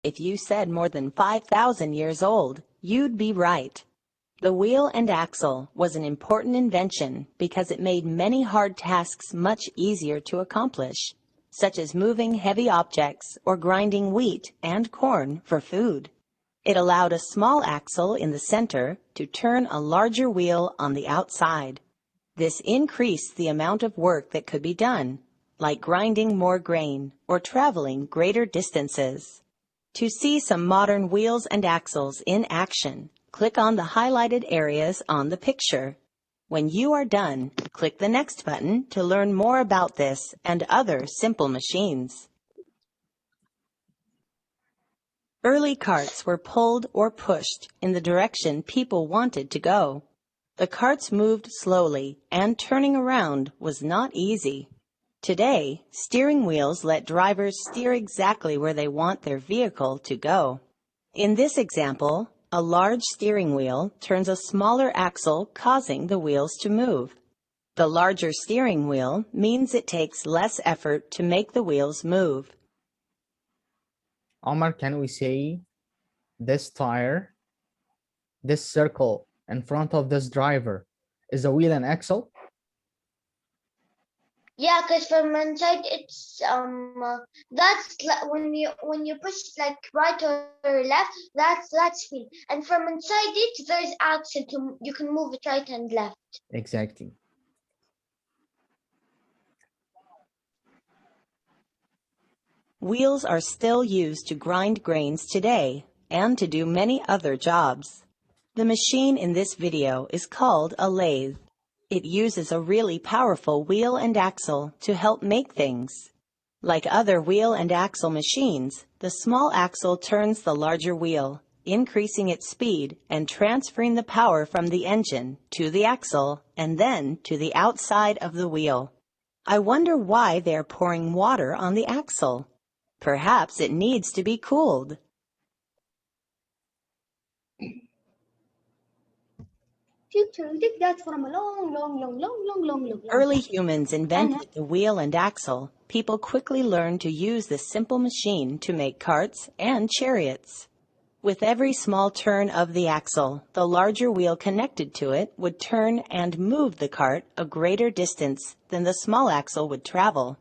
If you said more than 5,000 years old, you'd be right. The wheel and axle was an important invention because it made many hard tasks much easier to accomplish, such as moving heavy objects or grinding wheat and corn for food. It allowed a small axle in the center to turn a larger wheel on the outside. This increased the amount of work that could be done, like grinding more grain or traveling greater distances. To see some modern wheels and axles in action, click on the highlighted areas on the picture. When you are done, click the next button to learn more about this and other simple machines. Early carts were pulled or pushed in the direction people wanted to go. The carts moved slowly, and turning around was not easy. Today, steering wheels let drivers steer exactly where they want their vehicle to go. In this example, a large steering wheel turns a smaller axle, causing the wheels to move. The larger steering wheel means it takes less effort to make the wheels move. Omar, can we say this tire, this circle in front of this driver is a wheel and axle? Yeah, because from inside it's that's when you push like right or left, that's wheel, and from inside it there's axle to you can move it right and left. Exactly. Wheels are still used to grind grains today and to do many other jobs. The machine in this video is called a lathe. It uses a really powerful wheel and axle to help make things. Like other wheel and axle machines, the small axle turns the larger wheel, increasing its speed and transferring the power from the engine to the axle and then to the outside of the wheel. I wonder why they're pouring water on the axle. Perhaps it needs to be cooled. Future, we take that from a long. Early humans invented the wheel and axle. People quickly learned to use this simple machine to make carts and chariots. With every small turn of the axle, the larger wheel connected to it would turn and move the cart a greater distance than the small axle would travel.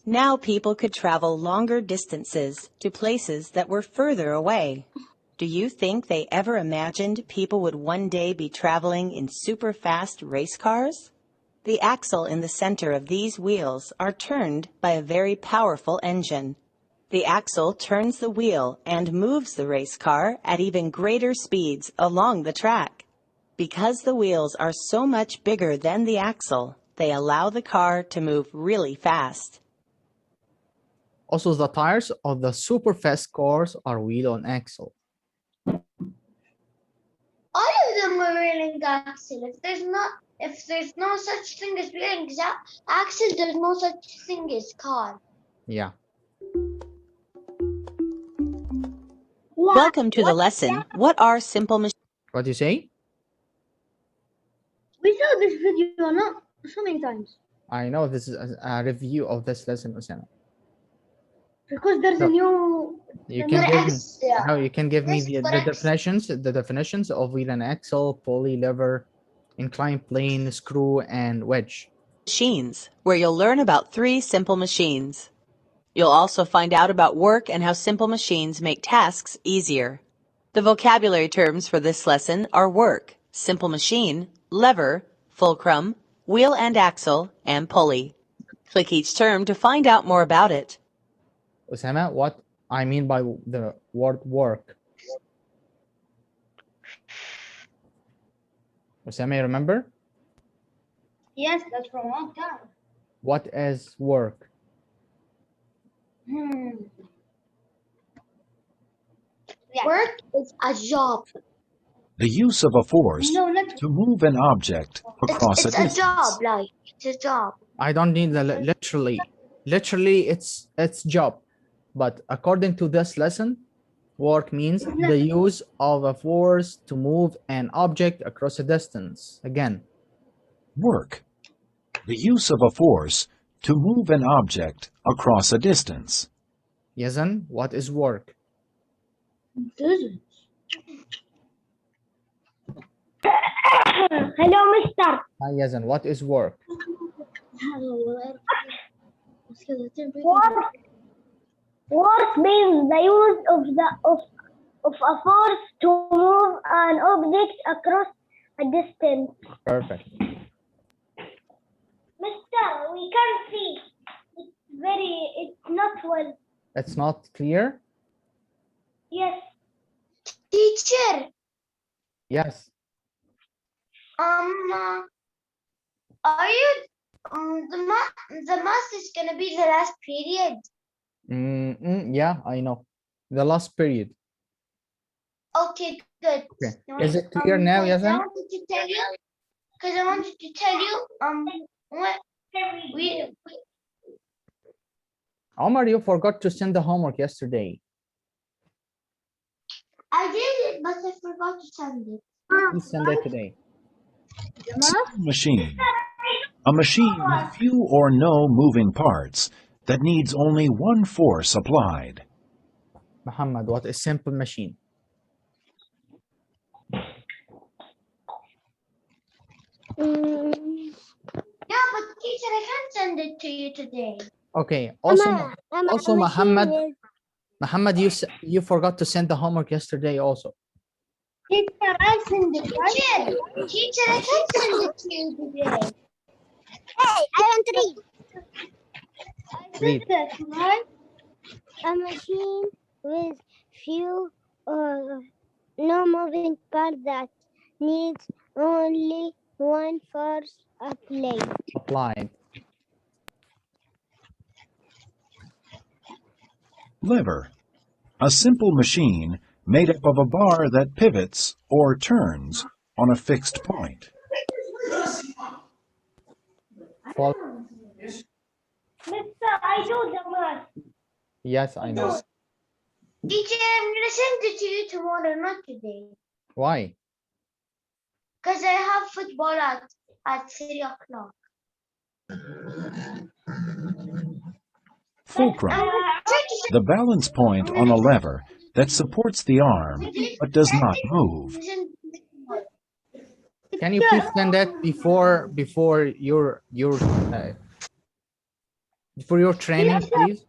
Now people could travel longer distances to places that were further away. Do you think they ever imagined people would one day be traveling in super-fast race cars? The axle in the center of these wheels are turned by a very powerful engine. The axle turns the wheel and moves the race car at even greater speeds along the track. Because the wheels are so much bigger than the axle, they allow the car to move really fast. Also, the tires of the super fast cars are wheel and axle. All of them are wheeling axle. If there's no such thing as wheeling axle, there's no such thing as car. Yeah. Welcome to the lesson. What are simple machines? What do you say? We saw this video not so many times. I know this is a review of this lesson, Osama. Because there's a new. You can give me. Yeah. No, you can give me the Correct. definitions of wheel and axle, pulley, lever, inclined plane, screw, and wedge. Machines, where you'll learn about 3 simple machines. You'll also find out about work and how simple machines make tasks easier. The vocabulary terms for this lesson are work, simple machine, lever, fulcrum, wheel and axle, and pulley. Click each term to find out more about it. Osama, what I mean by the word work? Osama, you remember? Yes, that's from a long time. What is work? Yeah. Work is a job. The use of a force No, not. to move an object across It's a a distance. job, like it's a job. I don't need the literally. Literally, it's job. But according to this lesson, work means the use of a force to move an object across a distance. Again, Work. The use of a force to move an object across a distance. Yazan, what is work? Hello, Mister. Hi, Yazan. What is work? Work means the use of a force to move an object across a distance. Perfect. Mister, we can't see. It's not well. It's not clear? Yes. Teacher, Yes. are you the math is gonna be the last period? Yeah, I know. The last period. Okay, good. Okay. Is it clear now, I Yazan? wanted to tell you, because I wanted to tell you, what we Omar, you forgot to send the homework yesterday. I did it, but I forgot to send it. Please send it today. Simple machine. A machine with few or no moving parts that needs only one force applied. Muhammad, what is simple machine? Yeah, but teacher, I can't send it to you today. Okay. Also, Muhammad, you forgot to send the homework yesterday also. Teacher, I send it. Teacher, I can't send it to you today. Hey, I want to Read. A machine with few or no moving part that needs only one force applied. Lever. A simple machine made up of a bar that pivots or turns on a fixed point. Mister, I do the math. Yes, I know. Teacher, I'm gonna send it to you tomorrow, not today. Why? Because I have football at 3 o'clock. Fulcrum. The balance point on a lever that supports the arm but does not move. Can you please send that before your training, please?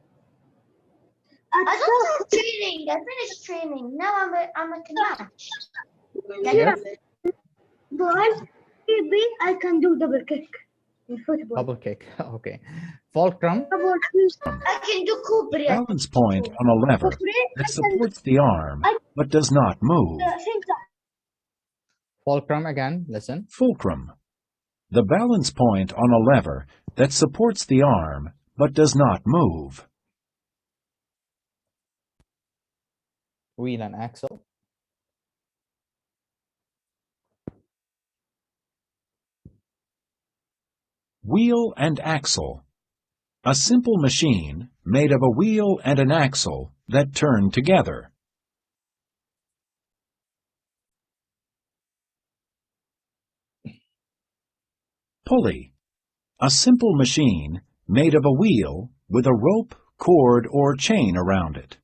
I don't have training. I finished training. Now I'm at the match. Yes. But maybe I can do double kick in football. Double kick. Okay. Fulcrum. I can do Kubri. Balance point on a lever that supports the arm but does not move. Fulcrum again. Listen. Fulcrum. The balance point on a lever that supports the arm but does not move. Wheel and axle. Wheel and axle. A simple machine made of a wheel and an axle that turn together. Pulley. A simple machine made of a wheel with a rope, cord, or chain around it.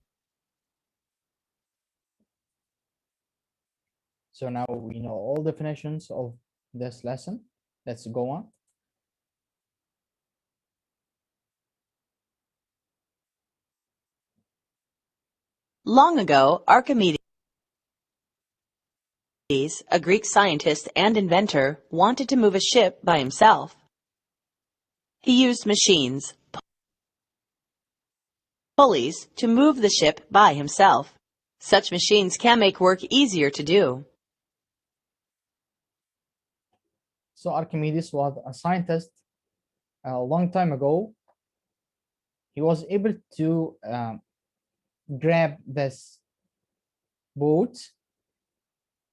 So now we know all definitions of this lesson. Let's go on. Long ago, Archimedes, a Greek scientist and inventor, wanted to move a ship by himself. He used machines, pulleys, to move the ship by himself. Such machines can make work easier to do. So Archimedes was a scientist a long time ago. He was able to grab this boat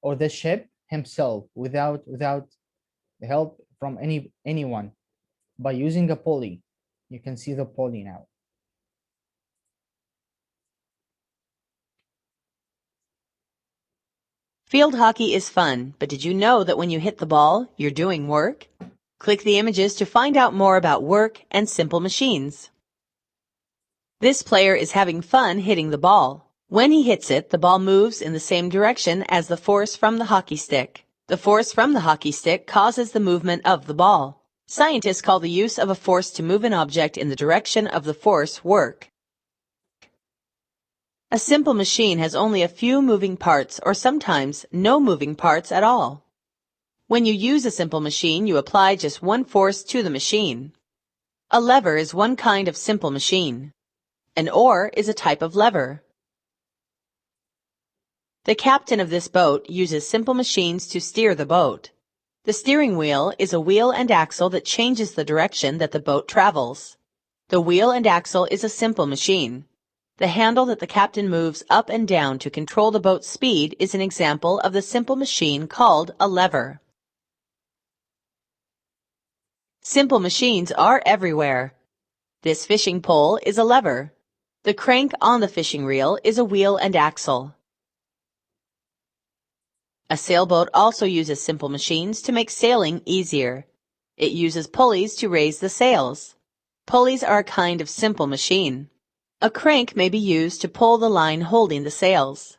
or the ship himself without the help from anyone by using a pulley. You can see the pulley now. Field hockey is fun, but did you know that when you hit the ball, you're doing work? Click the images to find out more about work and simple machines. This player is having fun hitting the ball. When he hits it, the ball moves in the same direction as the force from the hockey stick. The force from the hockey stick causes the movement of the ball. Scientists call the use of a force to move an object in the direction of the force work. A simple machine has only a few moving parts or sometimes no moving parts at all. When you use a simple machine, you apply just one force to the machine. A lever is one kind of simple machine. An oar is a type of lever. The captain of this boat uses simple machines to steer the boat. The steering wheel is a wheel and axle that changes the direction that the boat travels. The wheel and axle is a simple machine. The handle that the captain moves up and down to control the boat's speed is an example of the simple machine called a lever. Simple machines are everywhere. This fishing pole is a lever. The crank on the fishing reel is a wheel and axle. A sailboat also uses simple machines to make sailing easier. It uses pulleys to raise the sails. Pulleys are a kind of simple machine. A crank may be used to pull the line holding the sails.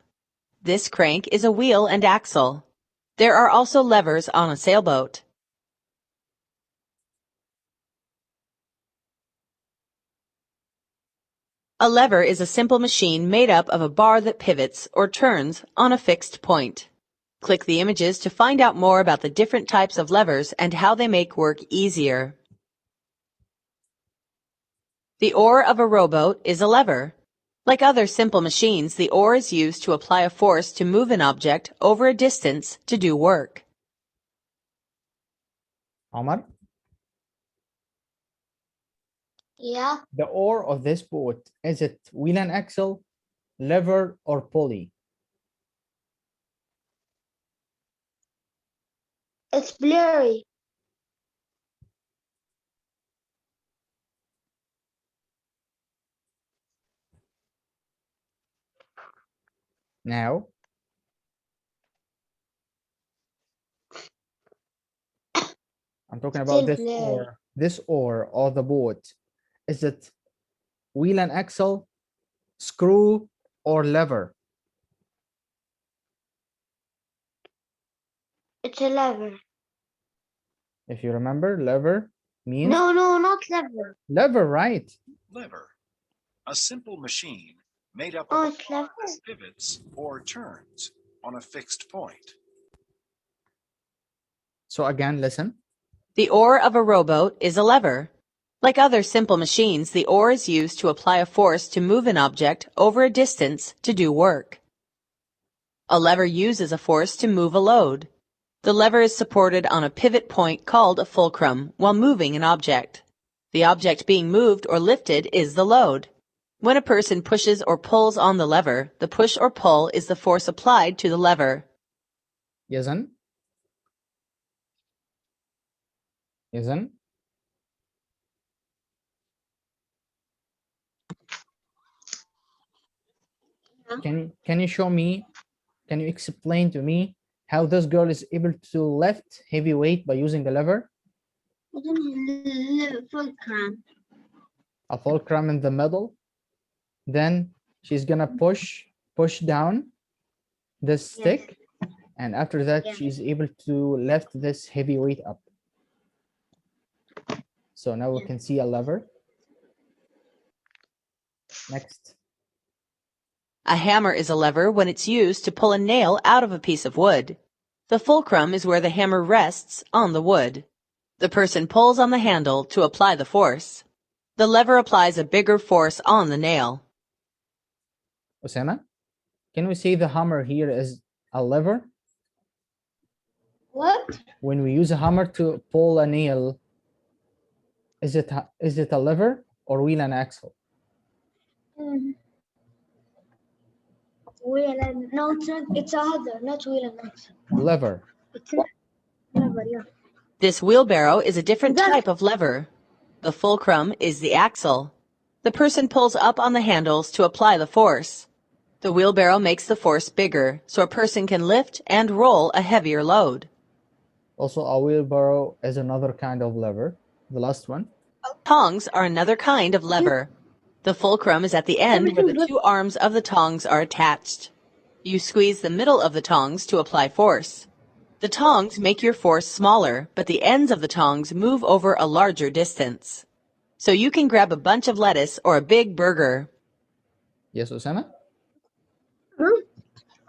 This crank is a wheel and axle. There are also levers on a sailboat. A lever is a simple machine made up of a bar that pivots or turns on a fixed point. Click the images to find out more about the different types of levers and how they make work easier. The oar of a rowboat is a lever. Like other simple machines, the oar is used to apply a force to move an object over a distance to do work. Omar, Yeah. the oar of this boat, is it wheel and axle, lever, or pulley? It's blurry. Now, I'm talking about Still this blurry. oar. This oar of the boat, is it wheel and axle, screw, or lever? It's a lever. If you remember, lever means No, not lever. lever, right? Lever. A simple machine made up Oh, of a it's bar lever. that pivots or turns on a fixed point. So again, listen. The oar of a rowboat is a lever. Like other simple machines, the oar is used to apply a force to move an object over a distance to do work. A lever uses a force to move a load. The lever is supported on a pivot point called a fulcrum while moving an object. The object being moved or lifted is the load. When a person pushes or pulls on the lever, the push or pull is the force applied to the lever. Yazan? Yazan? Can you show me, can you explain to me how this girl is able to lift heavy weight by using the lever? Fulcrum. A fulcrum in the middle. Then she's gonna push down this stick, and after that Yeah. she's able to lift this heavy weight up. So now we can see a lever. Next. A hammer is a lever when it's used to pull a nail out of a piece of wood. The fulcrum is where the hammer rests on the wood. The person pulls on the handle to apply the force. The lever applies a bigger force on the nail. Osama, can we say the hammer here is a lever? What? When we use a hammer to pull a nail, is it a lever or wheel and axle? Wheel and no, it's a other, not wheel and axle. Lever. It's a lever, yeah. This wheelbarrow is a different That- type of lever. The fulcrum is the axle. The person pulls up on the handles to apply the force. The wheelbarrow makes the force bigger, so a person can lift and roll a heavier load. Also, a wheelbarrow is another kind of lever. The last one. Tongs are another kind of lever. The fulcrum is at the end where the Everything two arms of the tongs are attached. You squeeze the middle of the tongs to apply force. The tongs make your force smaller, but the ends of the tongs move over a larger distance. So you can grab a bunch of lettuce or a big burger. Yes, Osama? Hmm?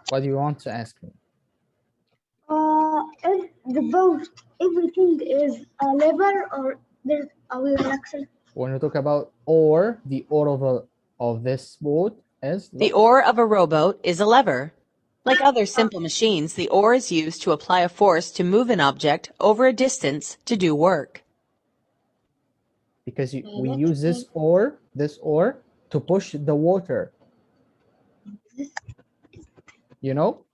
What do you want to ask me? If the boat, everything is a lever or there's a wheel and axle. When we talk about oar, the oar of this boat is The oar of a rowboat is a lever. Like other simple machines, the oar is used to apply a force to move an object over a distance to do work. because we use this oar to push the water. You know?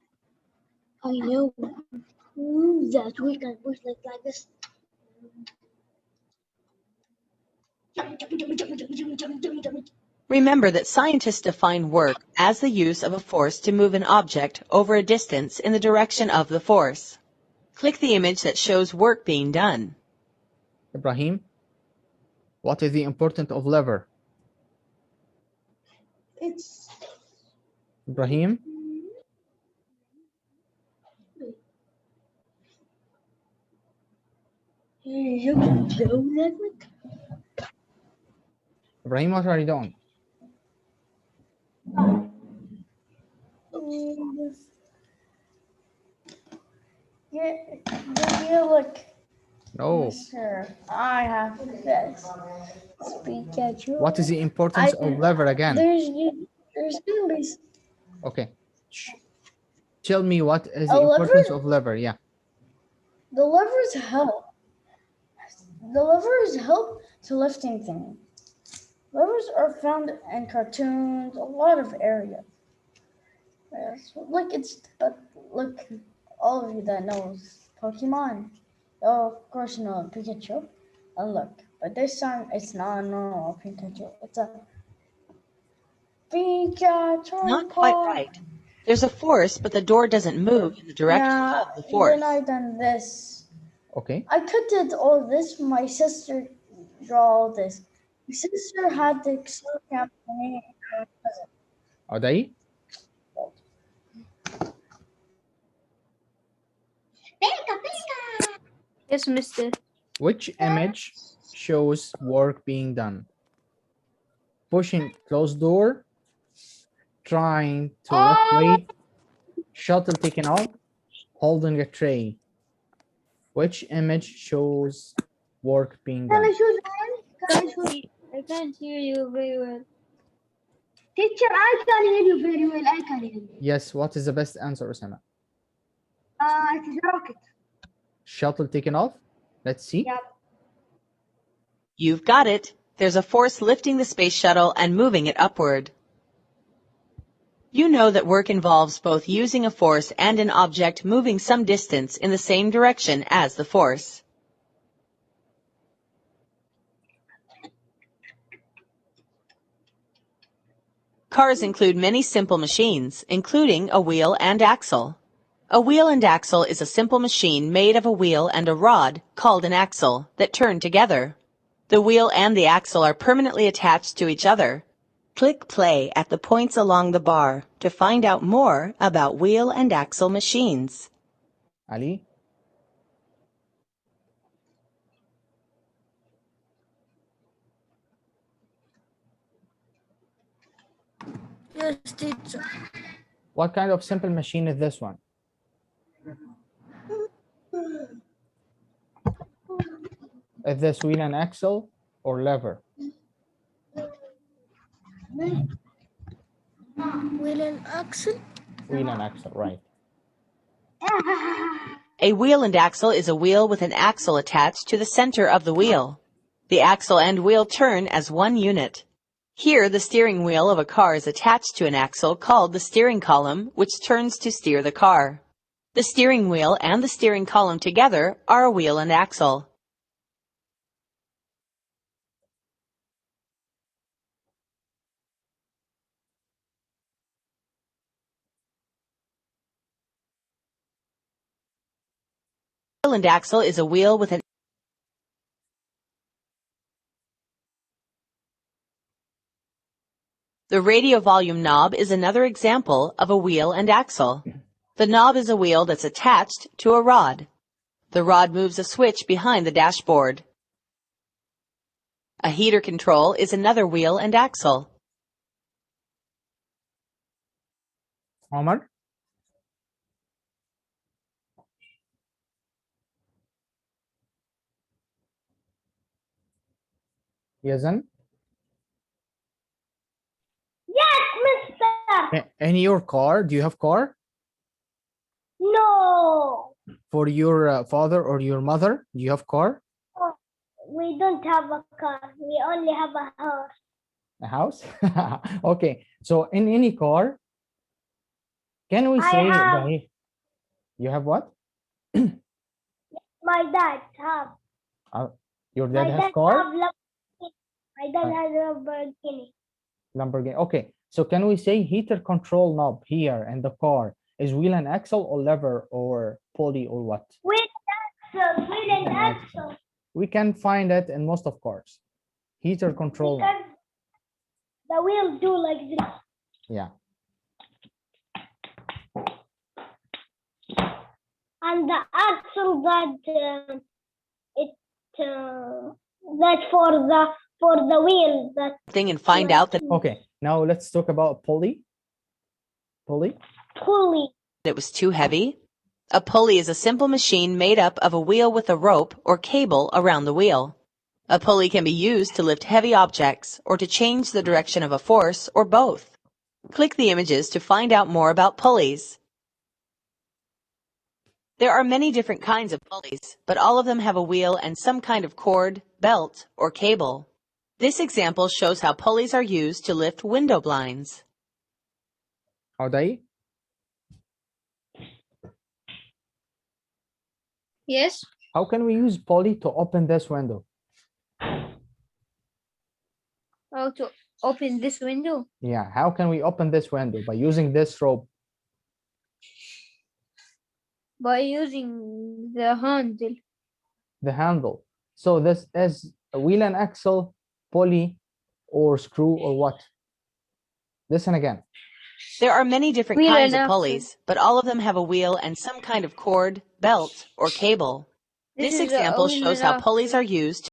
I know that we can push it like this. Remember that scientists define work as the use of a force to move an object over a distance in the direction of the force. Click the image that shows work being done. Ibrahim, what is the importance of lever? It's Ibrahim, you can do that. Ibrahim, what are you doing? Yeah, look. No. Sure, I have this. Pikachu. What is the importance of lever again? There's gonna be Okay. Tell me what is A the lever? importance of lever? Yeah. the levers help. The levers help to lifting things. Levers are found in cartoons, a lot of areas. Yes, but look, all of you that knows Pokemon, oh, of course you know Pikachu. And look, but this time it's not a normal Pikachu. It's a Pikachu. Not quite right. There's a force, but the door doesn't move in the direction Yeah, of the force. then I done this. Okay. I could did all this. My sister draw all this. My sister had the Excel campaign. Are they? Yes, mister. Which image shows work being done? Pushing closed door, trying to lift weight, shuttle taken off, holding a tray. Which image shows work being Can I done? choose one? Can I choose? I can't hear you very well. Teacher, I can hear you very well. I can hear you. Yes, what is the best answer, Osama? It is a rocket. Shuttle taken off? Let's see. Yeah. You've got it. There's a force lifting the space shuttle and moving it upward. You know that work involves both using a force and an object moving some distance in the same direction as the force. Cars include many simple machines, including a wheel and axle. A wheel and axle is a simple machine made of a wheel and a rod, called an axle, that turn together. The wheel and the axle are permanently attached to each other. Click play at the points along the bar to find out more about wheel and axle machines. Ali? Yes, teacher. What kind of simple machine is this one? Is this wheel and axle or lever? Wheel and axle. Wheel and axle, right. A wheel and axle is a wheel with an axle attached to the center of the wheel. The axle and wheel turn as one unit. Here, the steering wheel of a car is attached to an axle called the steering column, which turns to steer the car. The steering wheel and the steering column together are a wheel and axle. Wheel and axle is a wheel with an The radio volume knob is another example of a wheel and axle. The knob is a wheel that's attached to a rod. The rod moves a switch behind the dashboard. A heater control is another wheel and axle. Omar? Yazan? Yes, mister. In your car, do you have car? No, For your father or your mother, do you have car? we don't have a car. We only have a horse. A house? Okay, so in any car, can we I say have- that you have what? My dad have. Your My dad has dad car? have Lamborghini. My dad has a Lamborghini. Lamborghini. Okay, so can we say heater control knob here in the car is wheel and axle or lever or pulley or what? Wheel and axle. We can find it in most of cars. Heater control knob. Because the wheels do like this. Yeah. And the axle that's for the wheel. That Thing and find out that Okay, now let's talk about pulley. Pulley. pulley. it was too heavy. A pulley is a simple machine made up of a wheel with a rope or cable around the wheel. A pulley can be used to lift heavy objects or to change the direction of a force or both. Click the images to find out more about pulleys. There are many different kinds of pulleys, but all of them have a wheel and some kind of cord, belt, or cable. This example shows how pulleys are used to lift window blinds. Uday? Yes. How can we use pulley to open this window? How to open this window? Yeah, how can we open this window? By using this rope. By using the handle. The handle. So this is a wheel and axle, pulley, or screw, or what? Listen again. There are many different Wheel kinds and of axle. pulleys, but all of them have a wheel and some kind of cord, belt, or cable. This This is a example wheel shows and how pulleys axle. are used